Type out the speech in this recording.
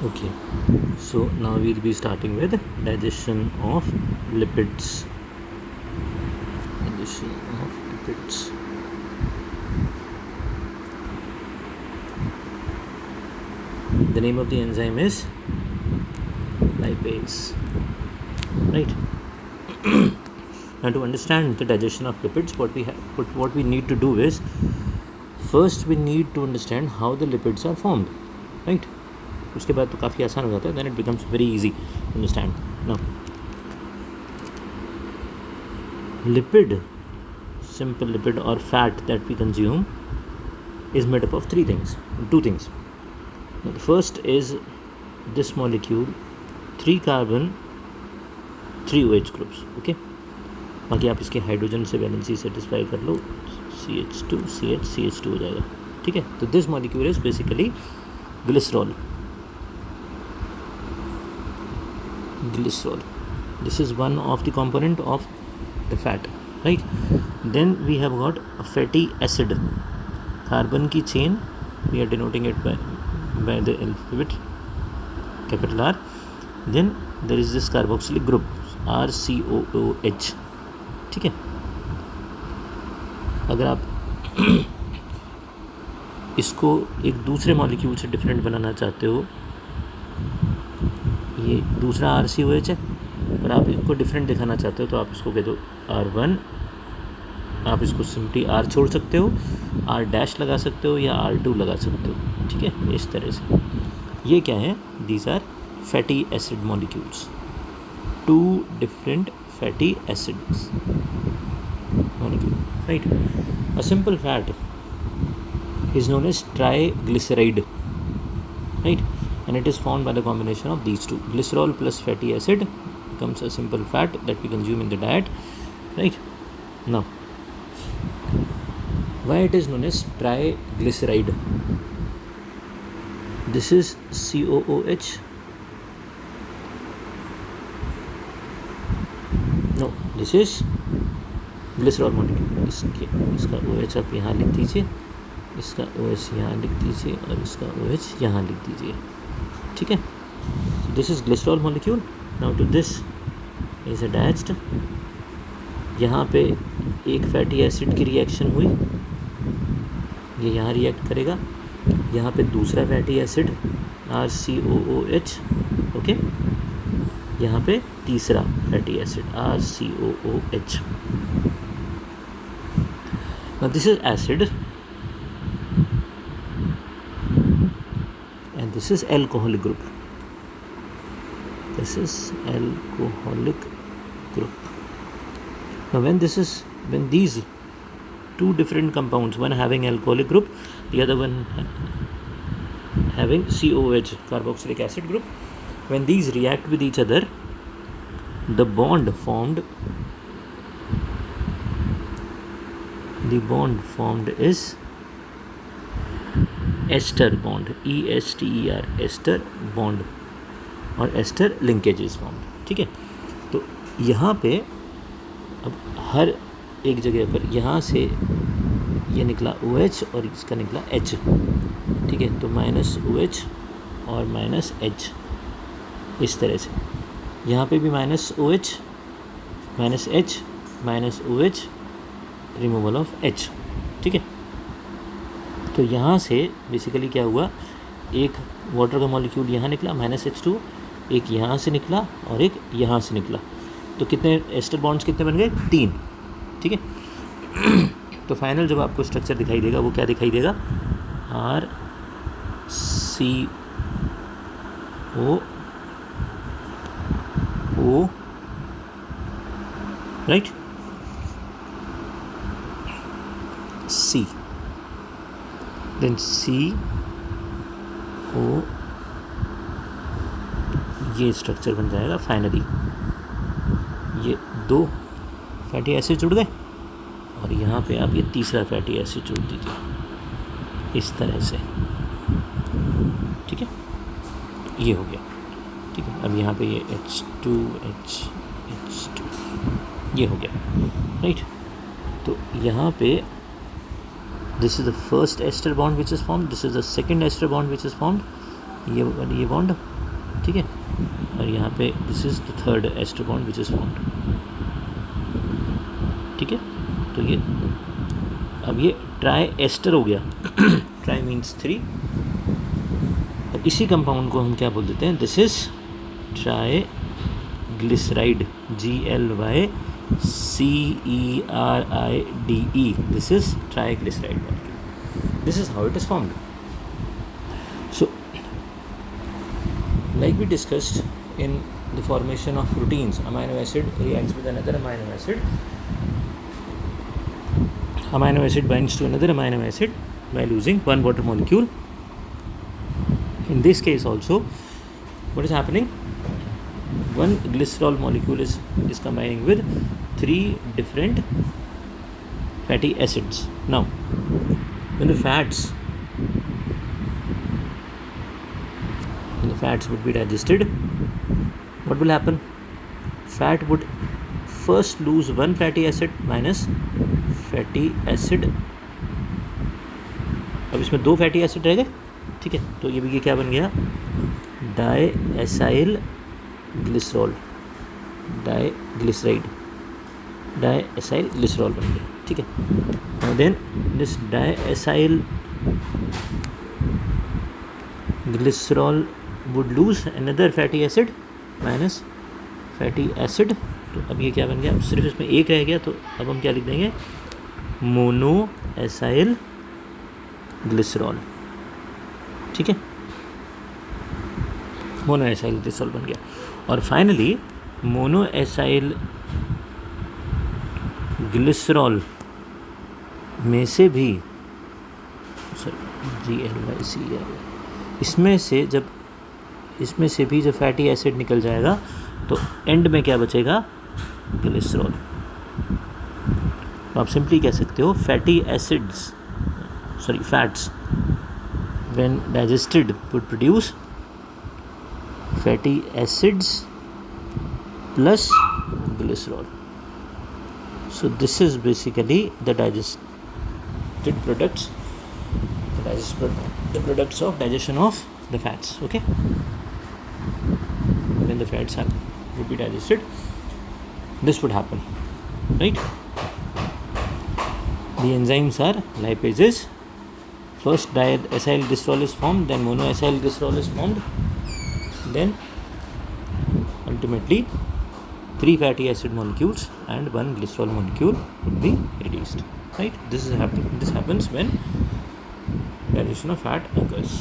Okay, so now we'll be starting with digestion of lipids. Digestion of lipids. The name of the enzyme is lipase, right? Now to understand the digestion of lipids, what we need to do is, first we need to understand how the lipids are formed, right? उसके बाद तो काफ़ी आसान हो जाता है, then it becomes very easy to understand. Now, lipid, simple lipid or fat that we consume is made up of two things. Now, the first is this molecule, 3 carbon 3 OH groups. Okay, बाकी आप इसके hydrogen से valency satisfy कर लो, CH2 CH CH2 हो जाएगा. ठीक है, तो this molecule is basically glycerol. This is one of the component of the fat, right? Then we have got a fatty acid. Carbon की chain, we are denoting it by the alphabet capital R. Then there is this carboxylic group RCOOH. ठीक है, अगर आप इसको एक दूसरे molecule से different बनाना चाहते हो, ये दूसरा RCOH है, और आप इसको डिफरेंट दिखाना चाहते हो तो आप इसको कह दो R1. आप इसको सिंपली R छोड़ सकते हो, R डैश लगा सकते हो या R2 लगा सकते हो. ठीक है, इस तरह से. ये क्या है? These are fatty acid molecules, 2 different fatty acids molecule, right? A simple fat is known as triglyceride, right? And it is formed by the combination of these two. Glycerol plus fatty acid becomes a simple fat that we consume in the diet, right? Now, why it is known as triglyceride? This is COOH. No, this is glycerol molecule. इसका OH आप यहाँ लिख दीजिए, इसका OH यहाँ लिख दीजिए और इसका OH यहाँ लिख दीजिए. ठीक है, this is glycerol molecule. Now to this is attached, यहाँ पे एक फैटी एसिड की रिएक्शन हुई, ये यहाँ रिएक्ट करेगा, यहाँ पे दूसरा फैटी एसिड RCOOH. ओके, यहाँ पे तीसरा fatty acid RCOOH. Now this is acid and this is alcoholic group. This is alcoholic group. Now when these two different compounds, one having alcoholic group, the other one having COOH, carboxylic acid group, when these react with each other, the bond formed is ester bond, ESTER, ester bond, और ester linkage is formed. ठीक है, तो यहाँ पे अब हर एक जगह पर यहाँ से ये निकला OH और इसका निकला H. ठीक है, तो -OH और -H इस तरह से. यहाँ पे भी -OH -H -OH, removal of H. ठीक है, तो यहाँ से बेसिकली क्या हुआ, एक वाटर का मॉलिक्यूल यहाँ निकला -H2, एक यहाँ से निकला और एक यहाँ से निकला. तो कितने एस्टर बॉन्ड्स कितने बन गए? 3. ठीक है, तो फाइनल जब आपको स्ट्रक्चर दिखाई देगा वो क्या दिखाई देगा? RCOO, right, C, then CO, ये स्ट्रक्चर बन जाएगा फाइनली. ये 2 फैटी एसिड जुड़ गए और यहाँ पे आप ये तीसरा फैटी एसिड जोड़ दीजिए इस तरह से. ठीक है, ये हो गया. ठीक है, अब यहाँ पे ये H2 ये हो गया, राइट. तो यहाँ पे this is the first ester bond which is formed, this is the second ester bond which is formed, ये बॉन्ड, ठीक है, और यहाँ पे this is the third ester bond which is formed, ठीक है। तो ये अब ये ट्राई एस्टर हो गया ट्राई मीन्स 3, और इसी कंपाउंड को हम क्या बोल देते हैं, this is try glyceride, GLYCERIDE, this is try glyceride molecule, this is how it is formed. So, like we discussed in the formation of proteins, amino acid reacts with another amino acid, amino acid binds to another amino acid by losing one water molecule. In this case also, what is happening, one glycerol molecule is combining with 3 different fatty acids. Now when the fats would be digested, what will happen, fat would first lose one fatty acid minus fatty acid, अब इसमें 2 fatty acid रह गए, ठीक है। तो ये क्या बन गया, डाईएसाइल ग्लिसरॉल, डाईएसाइल ग्लिसरॉल बन गया, ठीक है। Now then this diacylglycerol would lose another fatty acid minus fatty acid, तो अब ये क्या बन गया, सिर्फ इसमें एक रह गया, तो अब हम क्या लिख देंगे, मोनो एसाइल ग्लिसरॉल, ठीक है, मोनो एसाइल ग्लिसरॉल बन गया। और फाइनली मोनो एसाइल ग्लिसरॉल में से भी GLYCERIDE, इसमें से भी जब फैटी एसिड निकल जाएगा तो एंड में क्या बचेगा, ग्लिसरॉल। तो आप सिंपली कह सकते हो fats when digested would produce fatty acids plus glycerol. So this is basically the digested products, the products of digestion of the fats. Okay, when the fats would be digested, this would happen, right? The enzymes are lipases. First diacetyl glycerol is formed, then monoacyl glycerol is formed, then ultimately 3 fatty acid molecules and 1 glycerol molecule would be released, right? This happens when digestion of fat occurs.